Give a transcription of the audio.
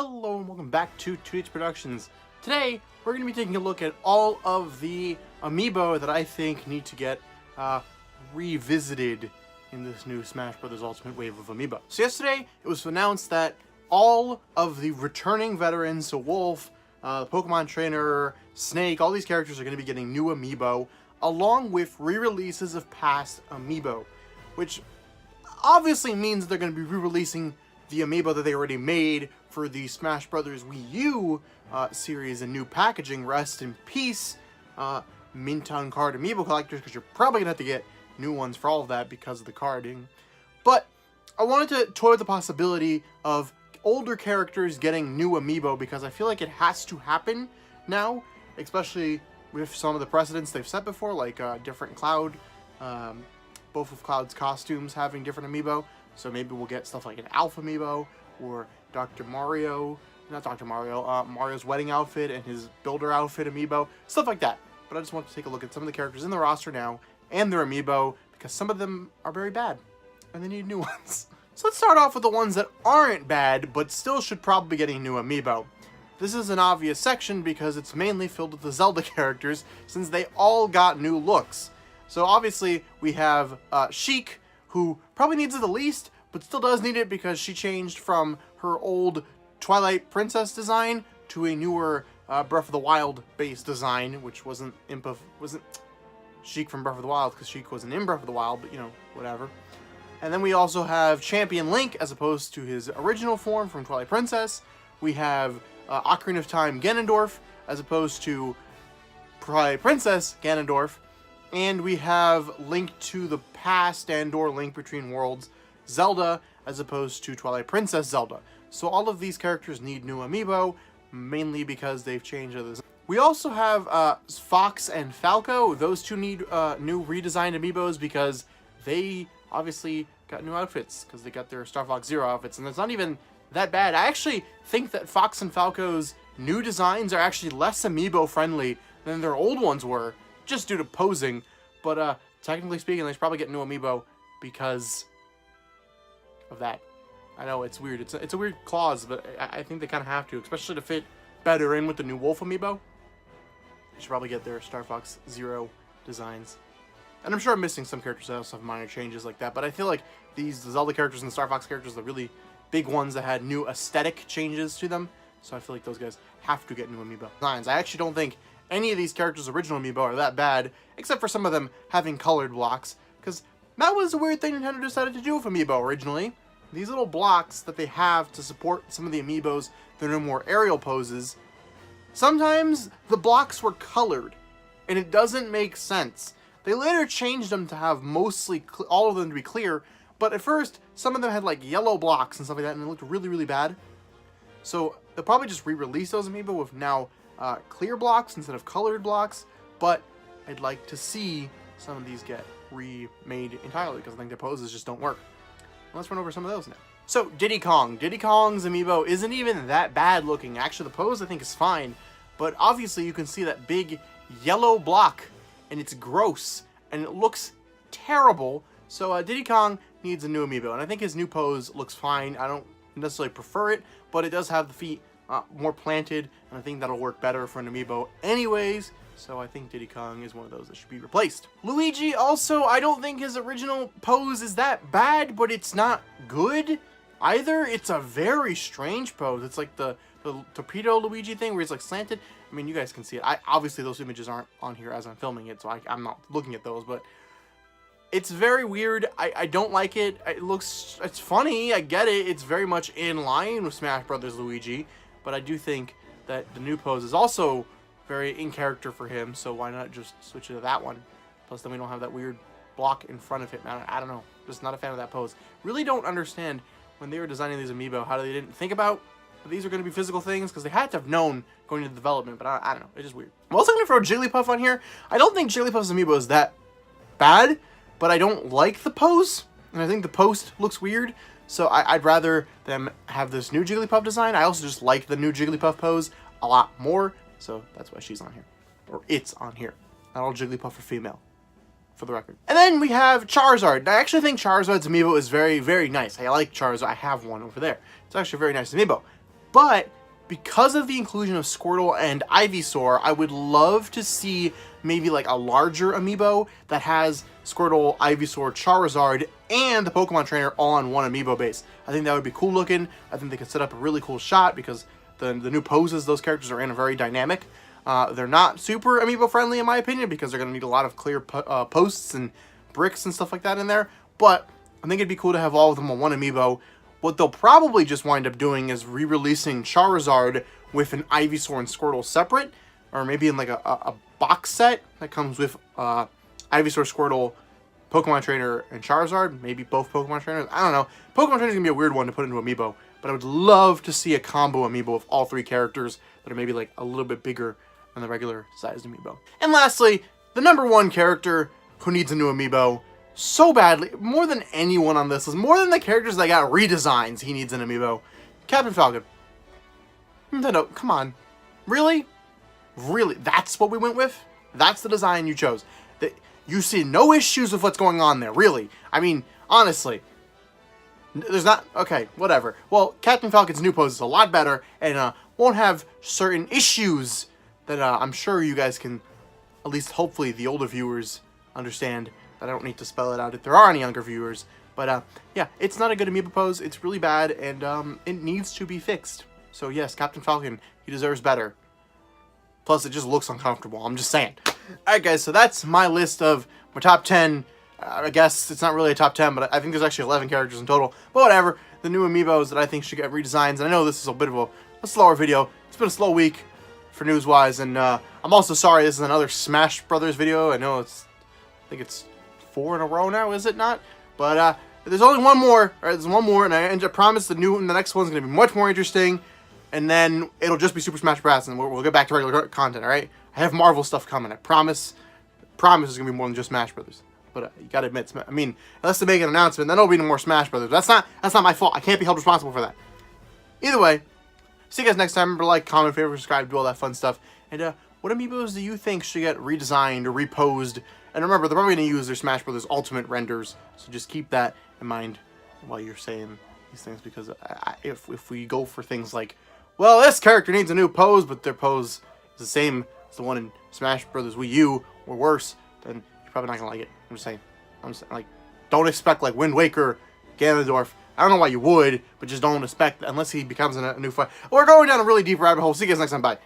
Hello and welcome back to 2H Productions. Today, we're going to be taking a look at all of the Amiibo that I think need to get revisited in this new Smash Bros. Ultimate wave of Amiibo. So yesterday, it was announced that all of the returning veterans, so Wolf, Pokemon Trainer, Snake, all these characters are going to be getting new Amiibo, along with re-releases of past Amiibo, which obviously means they're going to be re-releasing the Amiibo that they already made for the Smash Bros. Wii U series in new packaging. Rest in peace, Mint on Card Amiibo collectors, because you're probably going to have to get new ones for all of that because of the carding. But I wanted to toy with the possibility of older characters getting new Amiibo, because I feel like it has to happen now, especially with some of the precedents they've set before, like different Cloud, both of Cloud's costumes having different Amiibo. So maybe we'll get stuff like an Alpha Amiibo, or Mario's wedding outfit and his builder outfit Amiibo, stuff like that. But I just want to take a look at some of the characters in the roster now, and their Amiibo, because some of them are very bad, and they need new ones. So let's start off with the ones that aren't bad, but still should probably be getting new Amiibo. This is an obvious section because it's mainly filled with the Zelda characters, since they all got new looks. So obviously, we have Sheik, who probably needs it the least, but still does need it because she changed from her old Twilight Princess design to a newer Breath of the Wild based design, which wasn't Sheik from Breath of the Wild, because Sheik wasn't in Breath of the Wild, but you know, whatever. And then we also have Champion Link as opposed to his original form from Twilight Princess. We have Ocarina of Time Ganondorf as opposed to Twilight Princess Ganondorf. And we have Link to the Past and/or Link Between Worlds Zelda as opposed to Twilight Princess Zelda. So all of these characters need new Amiibo, mainly because they've changed others. We also have Fox and Falco. Those two need new redesigned Amiibos because they obviously got new outfits because they got their Star Fox Zero outfits, and it's not even that bad. I actually think that Fox and Falco's new designs are actually less Amiibo friendly than their old ones were, just due to posing, but technically speaking, they should probably get new Amiibo because of that. I know it's weird. It's a weird clause, but I think they kind of have to, especially to fit better in with the new Wolf Amiibo. They should probably get their Star Fox Zero designs. And I'm sure I'm missing some characters that also have minor changes like that, but I feel like the Zelda characters and the Star Fox characters are the really big ones that had new aesthetic changes to them, so I feel like those guys have to get new Amiibo designs. I actually don't think any of these characters' original Amiibo are that bad, except for some of them having colored blocks, because that was a weird thing Nintendo decided to do with Amiibo originally. These little blocks that they have to support some of the Amiibos that are more aerial poses, sometimes the blocks were colored, and it doesn't make sense. They later changed them to have mostly all of them to be clear, but at first, some of them had like yellow blocks and stuff like that, and it looked really, really bad. So they'll probably just re-release those Amiibo with now clear blocks instead of colored blocks, but I'd like to see some of these get remade entirely because I think the poses just don't work. Let's run over some of those now. So Diddy Kong. Diddy Kong's Amiibo isn't even that bad looking. Actually, the pose I think is fine, but obviously you can see that big yellow block, and it's gross, and it looks terrible. So Diddy Kong needs a new Amiibo, and I think his new pose looks fine. I don't necessarily prefer it, but it does have the feet more planted, and I think that'll work better for an Amiibo anyways, so I think Diddy Kong is one of those that should be replaced. Luigi also, I don't think his original pose is that bad, but it's not good either. It's a very strange pose. It's like the torpedo Luigi thing where he's like slanted. I mean, you guys can see it. Obviously those images aren't on here as I'm filming it, so I'm not looking at those, but it's very weird. I don't like it. It's funny, I get it. It's very much in line with Smash Bros. Luigi, but I do think that the new pose is also very in character for him, so why not just switch it to that one? Plus then we don't have that weird block in front of him. I don't know. Just not a fan of that pose. Really don't understand when they were designing these Amiibo how they didn't think about that these are going to be physical things, because they had to have known going into development, but I don't know. It's just weird. I'm also going to throw Jigglypuff on here. I don't think Jigglypuff's Amiibo is that bad, but I don't like the pose, and I think the post looks weird, so I'd rather them have this new Jigglypuff design. I also just like the new Jigglypuff pose a lot more, so that's why she's on here. Or it's on here. Not all Jigglypuff are female, for the record. And then we have Charizard. I actually think Charizard's Amiibo is very, very nice. I like Charizard. I have one over there. It's actually a very nice Amiibo. But because of the inclusion of Squirtle and Ivysaur, I would love to see maybe like a larger amiibo that has Squirtle, Ivysaur, Charizard, and the Pokemon Trainer all on one amiibo base. I think that would be cool looking. I think they could set up a really cool shot because the new poses those characters are in are very dynamic. They're not super amiibo friendly in my opinion because they're going to need a lot of clear posts and bricks and stuff like that in there. But I think it'd be cool to have all of them on one amiibo. What they'll probably just wind up doing is re-releasing Charizard with an Ivysaur and Squirtle separate, or maybe in like a box set that comes with Ivysaur, Squirtle, Pokemon Trainer, and Charizard. Maybe both Pokemon Trainers. I don't know. Pokemon Trainer is going to be a weird one to put into amiibo, but I would love to see a combo amiibo with all three characters that are maybe like a little bit bigger than the regular sized amiibo. And lastly, the number one character who needs a new amiibo so badly, more than anyone on this list, more than the characters that got redesigns, he needs an amiibo. Captain Falcon. Nintendo, come on. Really? Really? That's what we went with? That's the design you chose? You see no issues with what's going on there, really? I mean, honestly. There's not... Okay, whatever. Well, Captain Falcon's new pose is a lot better and won't have certain issues that I'm sure you guys can, at least hopefully the older viewers, understand. I don't need to spell it out if there are any younger viewers. But yeah, it's not a good amiibo pose. It's really bad, and it needs to be fixed. So yes, Captain Falcon, he deserves better. Plus, it just looks uncomfortable. I'm just saying. Alright guys, so that's my list of my top 10. I guess it's not really a top 10, but I think there's actually 11 characters in total. But whatever, the new amiibos that I think should get redesigns. And I know this is a bit of a slower video. It's been a slow week for news-wise. And I'm also sorry this is another Smash Brothers video. I know I think it's 4 in a row now, is it not? But there's only one more. All right, there's one more, and I promise the next one's going to be much more interesting. And then it'll just be Super Smash Bros. And we'll get back to regular content, all right? I have Marvel stuff coming. I promise. Promise it's going to be more than just Smash Brothers. But you got to admit, I mean, unless they make an announcement, then it'll be no more Smash Brothers. That's not my fault. I can't be held responsible for that. Either way, see you guys next time. Remember to like, comment, favorite, subscribe, do all that fun stuff. And what amiibos do you think should get redesigned or reposed? And remember, they're probably going to use their Smash Brothers Ultimate renders. So just keep that in mind while you're saying these things. Because if we go for things like, well, this character needs a new pose, but their pose is the same as the one in Smash Brothers Wii U, or worse, then you're probably not going to like it. I'm just saying, like, don't expect, like, Wind Waker, Ganondorf. I don't know why you would, but just don't expect, unless he becomes a new fight. We're going down a really deep rabbit hole. See you guys next time. Bye.